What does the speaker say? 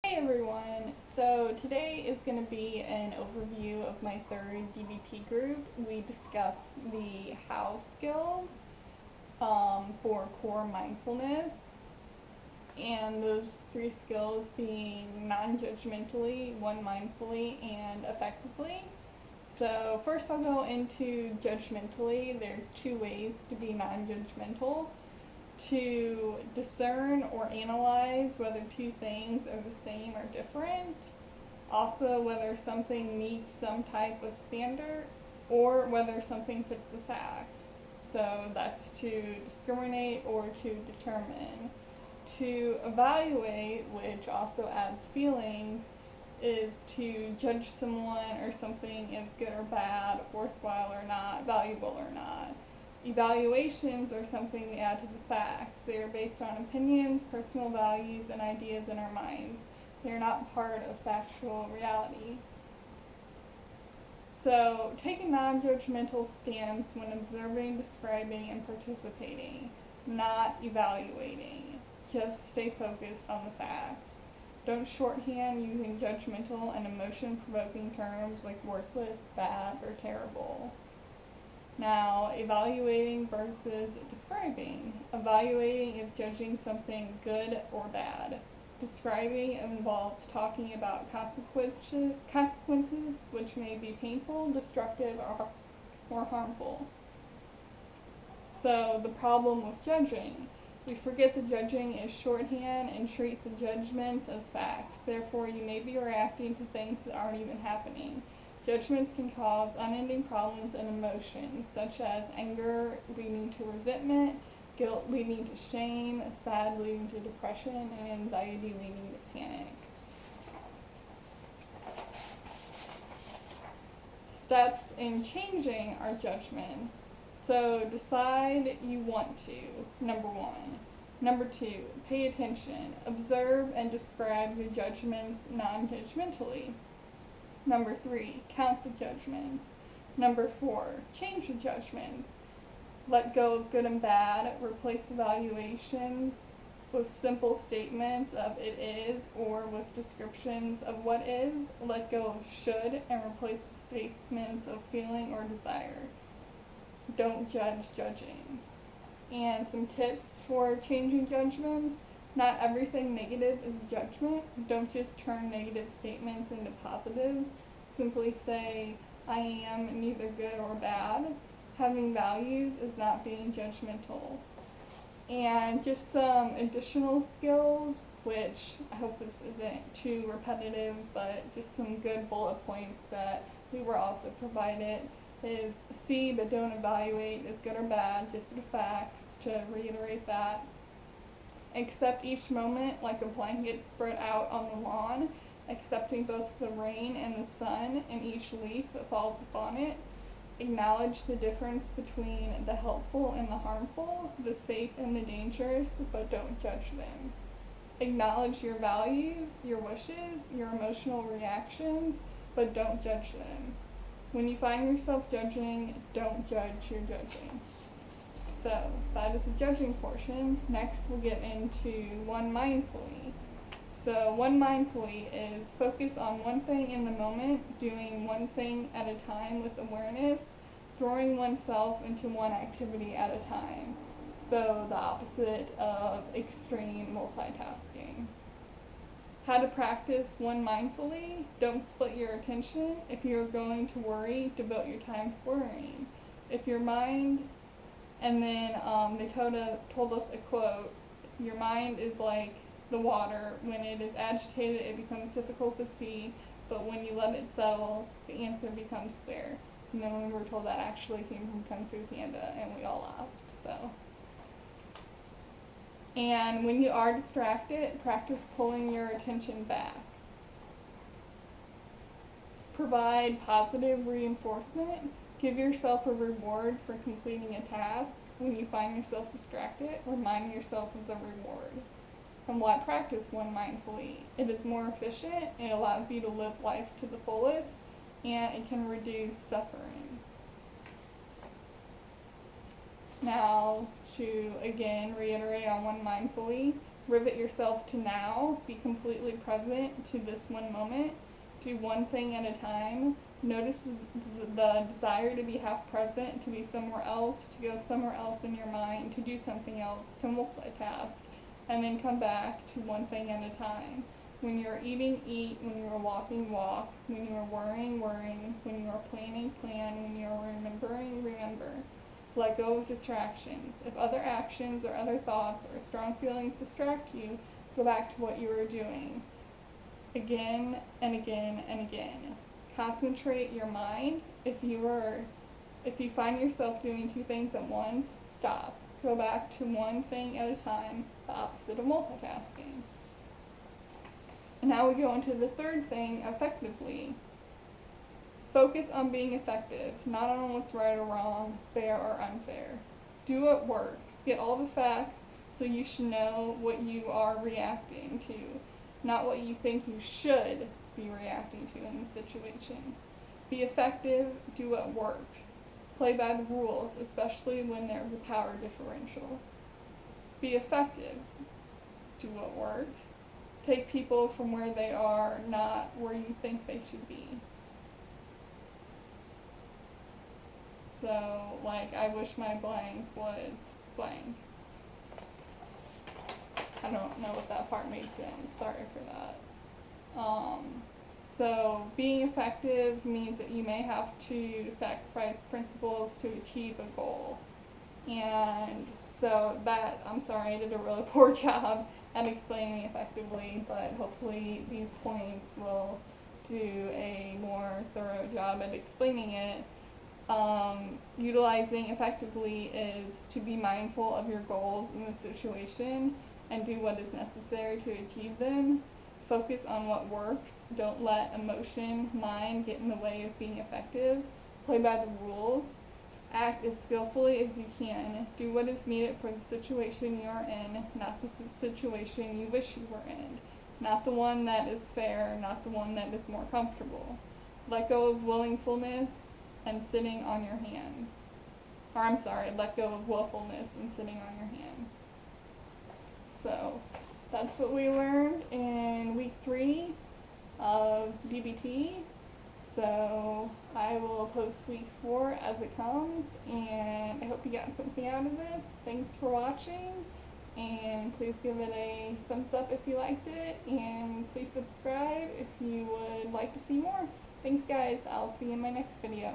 Hey everyone! So today is going to be an overview of my third DBT group. We discuss the how skills for core mindfulness, and those three skills being non-judgmentally, one mindfully, and effectively. So first I'll go into judgmentally. There's two ways to be non-judgmental: to discern or analyze whether two things are the same or different, also whether something meets some type of standard, or whether something fits the facts. So that's to discriminate or to determine. To evaluate, which also adds feelings, is to judge someone or something as good or bad, worthwhile or not, valuable or not. Evaluations are something we add to the facts. They are based on opinions, personal values, and ideas in our minds. They are not part of factual reality. So, take a non-judgmental stance when observing, describing, and participating, not evaluating. Just stay focused on the facts. Don't shorthand using judgmental and emotion-provoking terms like worthless, bad, or terrible. Now, evaluating versus describing. Evaluating is judging something good or bad. Describing involves talking about consequences which may be painful, destructive, or harmful. So, the problem with judging. We forget that judging is shorthand and treat the judgments as facts. Therefore, you may be reacting to things that aren't even happening. Judgments can cause unending problems and emotions, such as anger leading to resentment, guilt leading to shame, sad leading to depression, and anxiety leading to panic. Steps in changing our judgments. So decide you want to, number one. Number two, pay attention. Observe and describe your judgments non-judgmentally. Number three, count the judgments. Number four, change the judgments. Let go of good and bad. Replace evaluations with simple statements of it is or with descriptions of what is. Let go of should and replace with statements of feeling or desire. Don't judge judging. And some tips for changing judgments. Not everything negative is judgment. Don't just turn negative statements into positives. Simply say, I am neither good or bad. Having values is not being judgmental. And just some additional skills, which I hope this isn't too repetitive, but just some good bullet points that we were also provided, is see but don't evaluate is good or bad, just the facts, to reiterate that. Accept each moment like a blanket spread out on the lawn, accepting both the rain and the sun and each leaf that falls upon it. Acknowledge the difference between the helpful and the harmful, the safe and the dangerous, but don't judge them. Acknowledge your values, your wishes, your emotional reactions, but don't judge them. When you find yourself judging, don't judge your judging. So that is the judging portion. Next we'll get into one mindfully. So one mindfully is focus on one thing in the moment, doing one thing at a time with awareness, throwing oneself into one activity at a time. So the opposite of extreme multitasking. How to practice one mindfully. Don't split your attention. If you're going to worry, devote your time to worrying. If your mind, and then they told us a quote, your mind is like the water. When it is agitated, it becomes difficult to see, but when you let it settle, the answer becomes clear. And then we were told that actually came from Kung Fu Panda, and we all laughed, so. And when you are distracted, practice pulling your attention back. Provide positive reinforcement. Give yourself a reward for completing a task. When you find yourself distracted, remind yourself of the reward. And why practice one mindfully? It is more efficient, it allows you to live life to the fullest, and it can reduce suffering. Now, to again reiterate on one mindfully, Rivet yourself to now. Be completely present to this one moment. Do one thing at a time. Notice the desire to be half present, to be somewhere else, to go somewhere else in your mind, to do something else, to multitask, and then come back to one thing at a time. When you're eating, eat. When you are walking, walk. When you are worrying, worrying. When you are planning, plan. When you are remembering, remember. Let go of distractions. If other actions or other thoughts or strong feelings distract you, go back to what you are doing. Again and again and again. Concentrate your mind. If you find yourself doing two things at once, stop. Go back to one thing at a time, the opposite of multitasking. And now we go into the third thing, effectively. Focus on being effective, not on what's right or wrong, fair or unfair. Do what works. Get all the facts so you should know what you are reacting to, not what you think you should be reacting to in the situation. Be effective, do what works. Play by the rules, especially when there's a power differential. Be effective, do what works. Take people from where they are, not where you think they should be. So, like, I wish my blank was blank. I don't know if that part made sense. Sorry for that. So being effective means that you may have to sacrifice principles to achieve a goal. And so that, I'm sorry, I did a really poor job at explaining effectively, but hopefully these points will do a more thorough job at explaining it. Utilizing effectively is to be mindful of your goals in the situation and do what is necessary to achieve them. Focus on what works. Don't let emotion, mind get in the way of being effective. Play by the rules. Act as skillfully as you can. Do what is needed for the situation you are in, not the situation you wish you were in. Not the one that is fair, not the one that is more comfortable. Let go of willfulness and sitting on your hands. Let go of willfulness and sitting on your hands. So that's what we learned in week 3 of DBT. So I will post week 4 as it comes, and I hope you got something out of this. Thanks for watching, and please give it a thumbs up if you liked it, and please subscribe if you would like to see more. Thanks guys, I'll see you in my next video.